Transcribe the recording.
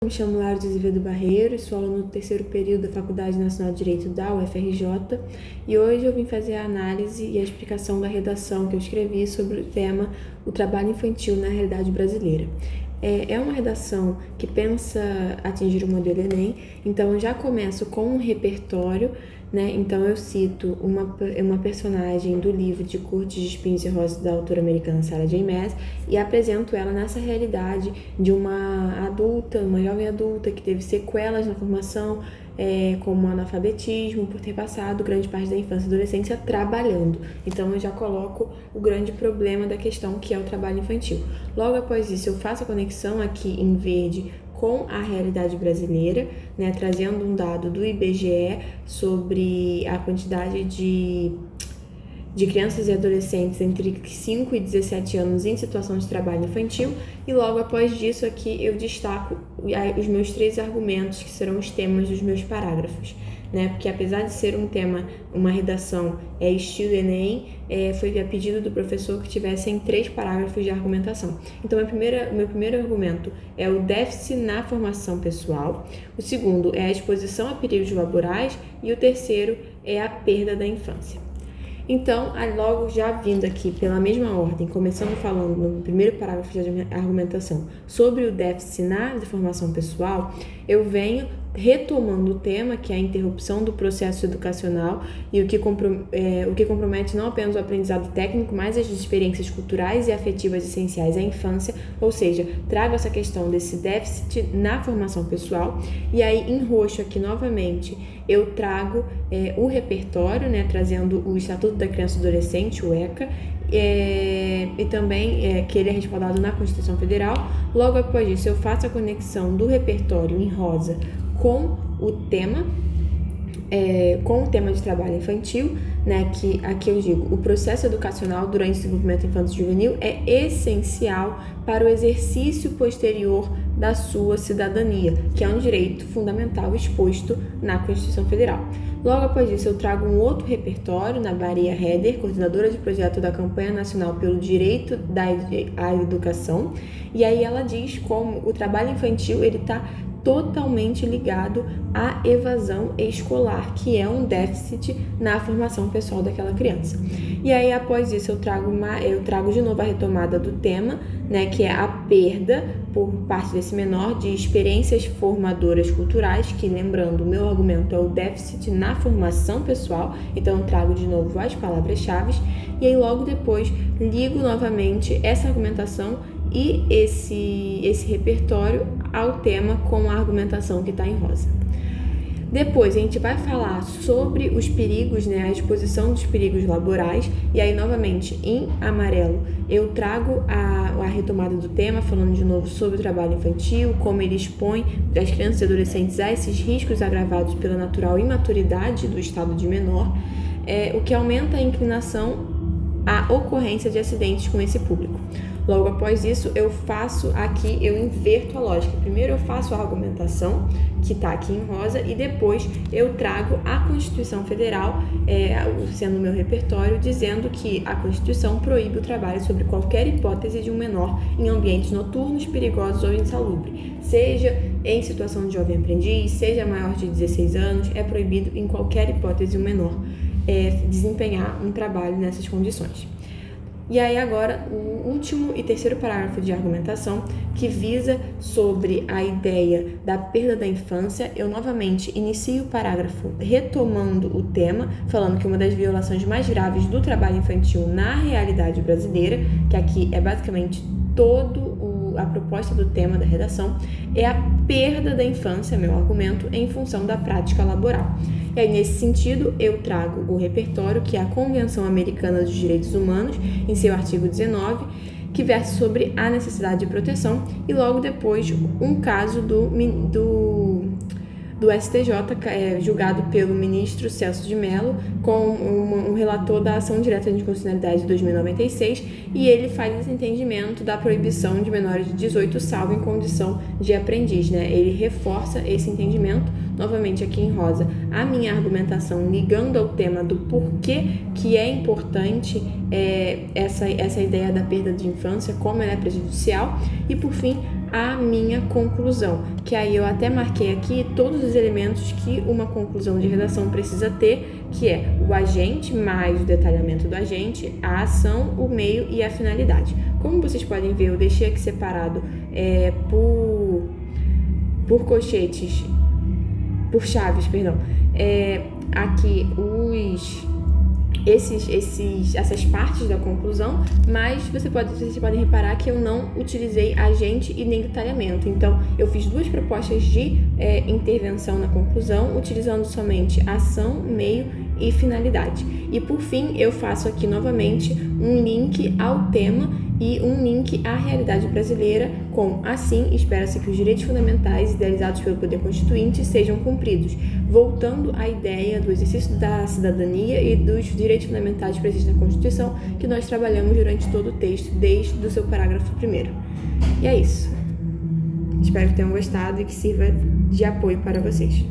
Me chamo Laura de Azevedo Barreiro, sou aluna do terceiro período da Faculdade Nacional de Direito da UFRJ e hoje eu vim fazer a análise e a explicação da redação que eu escrevi sobre o tema O Trabalho Infantil na Realidade Brasileira. É uma redação que pensa atingir o modelo Enem, então eu já começo com um repertório, né? Então eu cito uma personagem do livro de Curtis de Espinhos e Rosas da autora americana Sarah J. Maas e apresento ela nessa realidade de uma jovem adulta que teve sequelas na formação, como analfabetismo, por ter passado grande parte da infância e adolescência trabalhando. Então eu já coloco o grande problema da questão que é o trabalho infantil. Logo após isso eu faço a conexão aqui em verde com a realidade brasileira, né, trazendo um dado do IBGE sobre a quantidade de crianças e adolescentes entre 5 e 17 anos em situação de trabalho infantil, e logo após disso aqui eu destaco os meus 3 argumentos que serão os temas dos meus parágrafos, né? Porque apesar de ser um tema, uma redação estilo Enem, foi a pedido do professor que tivessem 3 parágrafos de argumentação. Então meu primeiro argumento é o déficit na formação pessoal, o segundo é a exposição a perigos laborais e o terceiro é a perda da infância. Então, logo já vindo aqui pela mesma ordem, começando falando no primeiro parágrafo de argumentação sobre o déficit na formação pessoal, eu venho retomando o tema, que é a interrupção do processo educacional e o que compromete não apenas o aprendizado técnico, mas as experiências culturais e afetivas essenciais à infância, ou seja, trago essa questão desse déficit na formação pessoal, e aí em roxo aqui novamente eu trago o repertório, né, trazendo o Estatuto da Criança e do Adolescente, o ECA, e também que ele é respaldado na Constituição Federal. Logo após isso eu faço a conexão do repertório em rosa com o tema de trabalho infantil, né, que aqui eu digo, o processo educacional durante o desenvolvimento infanto-juvenil é essencial para o exercício posterior da sua cidadania, que é um direito fundamental exposto na Constituição Federal. Logo após isso, eu trago um outro repertório na Maria Heder, coordenadora de projeto da Campanha Nacional pelo Direito à Educação, e aí ela diz como o trabalho infantil ele está totalmente ligado à evasão escolar, que é um déficit na formação pessoal daquela criança. E aí, após isso, eu trago de novo a retomada do tema, né, que é a perda por parte desse menor de experiências formadoras culturais, que, lembrando, o meu argumento é o déficit na formação pessoal, então eu trago de novo as palavras-chave, e aí logo depois ligo novamente essa argumentação e esse repertório ao tema com a argumentação que está em rosa. Depois a gente vai falar sobre os perigos, né, a exposição dos perigos laborais, e aí novamente em amarelo eu trago a retomada do tema, falando de novo sobre o trabalho infantil, como ele expõe as crianças e adolescentes a esses riscos agravados pela natural imaturidade do estado de menor, o que aumenta a inclinação à ocorrência de acidentes com esse público. Logo após isso, eu inverto a lógica. Primeiro eu faço a argumentação, que está aqui em rosa, e depois eu trago a Constituição Federal, sendo o meu repertório, dizendo que a Constituição proíbe o trabalho sob qualquer hipótese de um menor em ambientes noturnos, perigosos ou insalubres, seja em situação de jovem aprendiz, seja maior de 16 anos, é proibido em qualquer hipótese um menor desempenhar um trabalho nessas condições. E aí agora o último e terceiro parágrafo de argumentação, que visa sobre a ideia da perda da infância, eu novamente inicio o parágrafo retomando o tema, falando que uma das violações mais graves do trabalho infantil na realidade brasileira, que aqui é basicamente a proposta do tema da redação, é a perda da infância, meu argumento, em função da prática laboral. E aí, nesse sentido, eu trago o repertório, que é a Convenção Americana dos Direitos Humanos, em seu artigo 19, que versa sobre a necessidade de proteção, e logo depois um caso do STJ, julgado pelo ministro Celso de Mello, com um relator da ação direta de inconstitucionalidade de 2096, e ele faz esse entendimento da proibição de menores de 18, salvo em condição de aprendiz, né? Ele reforça esse entendimento, novamente aqui em rosa, a minha argumentação ligando ao tema do porquê que é importante essa ideia da perda de infância, como ela é prejudicial, e por fim, a minha conclusão, que aí eu até marquei aqui todos os elementos que uma conclusão de redação precisa ter, que é o agente mais o detalhamento do agente, a ação, o meio e a finalidade. Como vocês podem ver, eu deixei aqui separado por colchetes, por chaves, perdão, aqui essas partes da conclusão, mas vocês podem reparar que eu não utilizei agente e nem detalhamento. Então, eu fiz duas propostas de intervenção na conclusão, utilizando somente ação, meio e finalidade. E por fim, eu faço aqui novamente um link ao tema e um link à realidade brasileira com, assim, espera-se que os direitos fundamentais idealizados pelo poder constituinte sejam cumpridos, voltando à ideia do exercício da cidadania e dos direitos fundamentais presentes na Constituição, que nós trabalhamos durante todo o texto, desde o seu parágrafo 1º. E é isso. Espero que tenham gostado e que sirva de apoio para vocês.